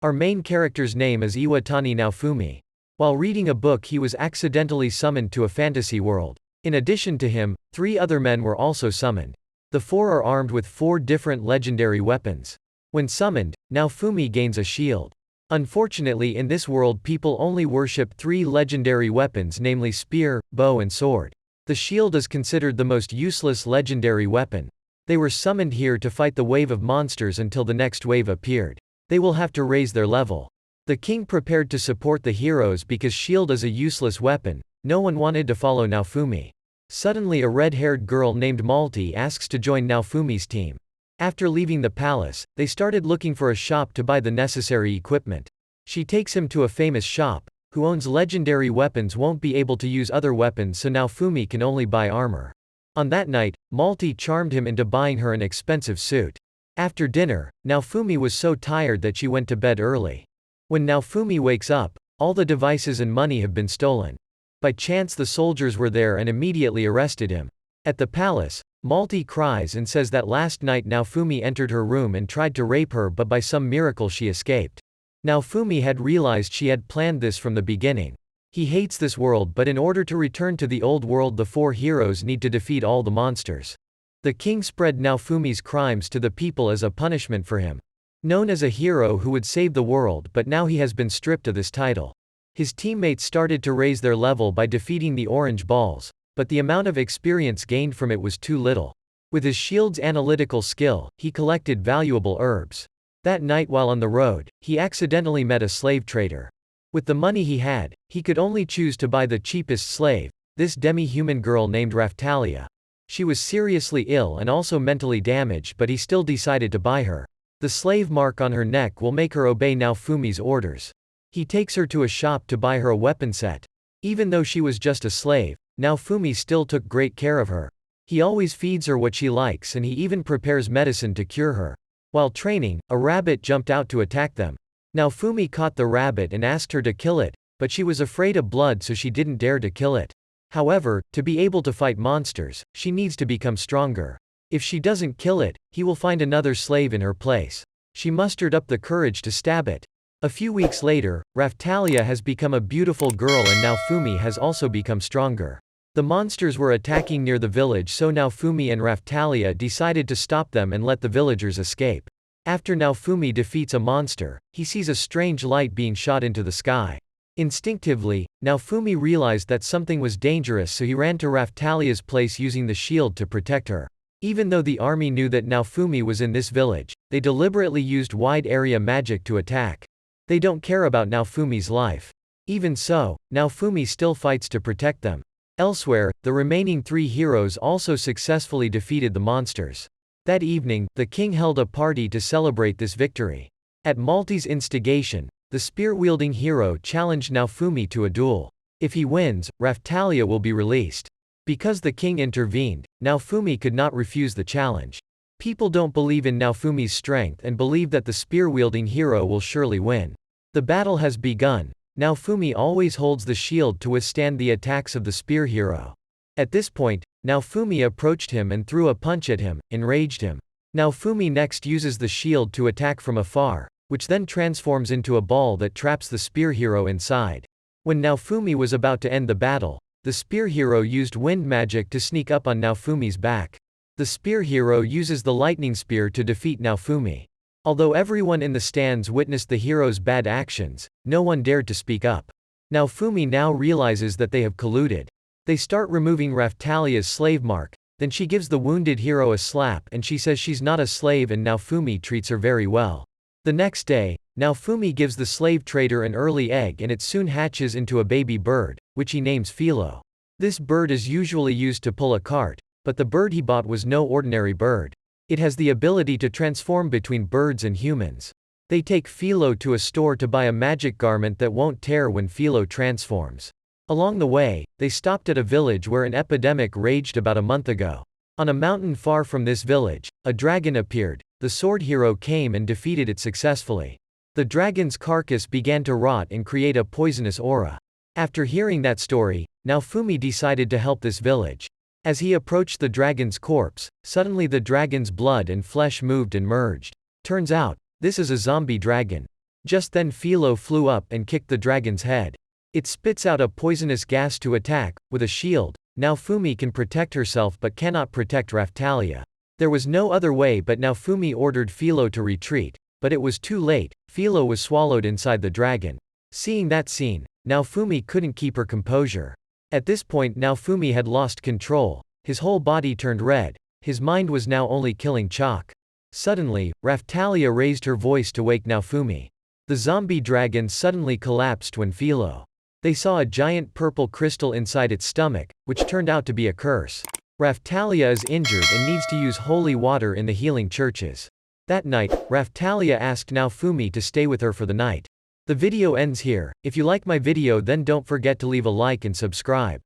Our main character's name is Iwatani Naofumi. While reading a book he was accidentally summoned to a fantasy world. In addition to him, 3 other men were also summoned. The 4 are armed with 4 different legendary weapons. When summoned, Naofumi gains a shield. Unfortunately in this world people only worship 3 legendary weapons, namely spear, bow and sword. The shield is considered the most useless legendary weapon. They were summoned here to fight the wave of monsters until the next wave appeared. They will have to raise their level. The king prepared to support the heroes because shield is a useless weapon. No one wanted to follow Naofumi. Suddenly a red-haired girl named Malti asks to join Naofumi's team. After leaving the palace, they started looking for a shop to buy the necessary equipment. She takes him to a famous shop. Who owns legendary weapons won't be able to use other weapons, so Naofumi can only buy armor. On that night, Malti charmed him into buying her an expensive suit. After dinner, Naofumi was so tired that she went to bed early. When Naofumi wakes up, all the devices and money have been stolen. By chance the soldiers were there and immediately arrested him. At the palace, Malti cries and says that last night Naofumi entered her room and tried to rape her, but by some miracle she escaped. Naofumi had realized she had planned this from the beginning. He hates this world, but in order to return to the old world the 4 heroes need to defeat all the monsters. The king spread Naofumi's crimes to the people as a punishment for him. Known as a hero who would save the world, but now he has been stripped of this title. His teammates started to raise their level by defeating the orange balls, but the amount of experience gained from it was too little. With his shield's analytical skill, he collected valuable herbs. That night while on the road, he accidentally met a slave trader. With the money he had, he could only choose to buy the cheapest slave, this demi-human girl named Raftalia. She was seriously ill and also mentally damaged, but he still decided to buy her. The slave mark on her neck will make her obey Naofumi's orders. He takes her to a shop to buy her a weapon set. Even though she was just a slave, Naofumi still took great care of her. He always feeds her what she likes and he even prepares medicine to cure her. While training, a rabbit jumped out to attack them. Naofumi caught the rabbit and asked her to kill it, but she was afraid of blood so she didn't dare to kill it. However, to be able to fight monsters, she needs to become stronger. If she doesn't kill it, he will find another slave in her place. She mustered up the courage to stab it. A few weeks later, Raftalia has become a beautiful girl and Naofumi has also become stronger. The monsters were attacking near the village, so Naofumi and Raftalia decided to stop them and let the villagers escape. After Naofumi defeats a monster, he sees a strange light being shot into the sky. Instinctively, Naofumi realized that something was dangerous, so he ran to Raftalia's place using the shield to protect her. Even though the army knew that Naofumi was in this village, they deliberately used wide area magic to attack. They don't care about Naofumi's life. Even so, Naofumi still fights to protect them. Elsewhere, the remaining 3 heroes also successfully defeated the monsters. That evening, the king held a party to celebrate this victory. At Malti's instigation, the spear-wielding hero challenged Naofumi to a duel. If he wins, Raftalia will be released. Because the king intervened, Naofumi could not refuse the challenge. People don't believe in Naofumi's strength and believe that the spear-wielding hero will surely win. The battle has begun. Naofumi always holds the shield to withstand the attacks of the spear hero. At this point, Naofumi approached him and threw a punch at him, enraged him. Naofumi next uses the shield to attack from afar, which then transforms into a ball that traps the spear hero inside. When Naofumi was about to end the battle, the spear hero used wind magic to sneak up on Naofumi's back. The spear hero uses the lightning spear to defeat Naofumi. Although everyone in the stands witnessed the hero's bad actions, no one dared to speak up. Naofumi now realizes that they have colluded. They start removing Raftalia's slave mark, then she gives the wounded hero a slap and she says she's not a slave and Naofumi treats her very well. The next day, Naofumi gives the slave trader an early egg and it soon hatches into a baby bird, which he names Philo. This bird is usually used to pull a cart, but the bird he bought was no ordinary bird. It has the ability to transform between birds and humans. They take Philo to a store to buy a magic garment that won't tear when Philo transforms. Along the way, they stopped at a village where an epidemic raged about a month ago. On a mountain far from this village, a dragon appeared. The sword hero came and defeated it successfully. The dragon's carcass began to rot and create a poisonous aura. After hearing that story, Naofumi decided to help this village. As he approached the dragon's corpse, suddenly the dragon's blood and flesh moved and merged. Turns out, this is a zombie dragon. Just then Philo flew up and kicked the dragon's head. It spits out a poisonous gas to attack. With a shield, Naofumi can protect herself but cannot protect Raphtalia. There was no other way, but Naofumi ordered Philo to retreat. But it was too late, Philo was swallowed inside the dragon. Seeing that scene, Naofumi couldn't keep her composure. At this point Naofumi had lost control. His whole body turned red. His mind was now only killing Chalk. Suddenly, Raphtalia raised her voice to wake Naofumi. The zombie dragon suddenly collapsed when Philo. They saw a giant purple crystal inside its stomach, which turned out to be a curse. Raphtalia is injured and needs to use holy water in the healing churches. That night, Raphtalia asked Naofumi to stay with her for the night. The video ends here. If you like my video then don't forget to leave a like and subscribe.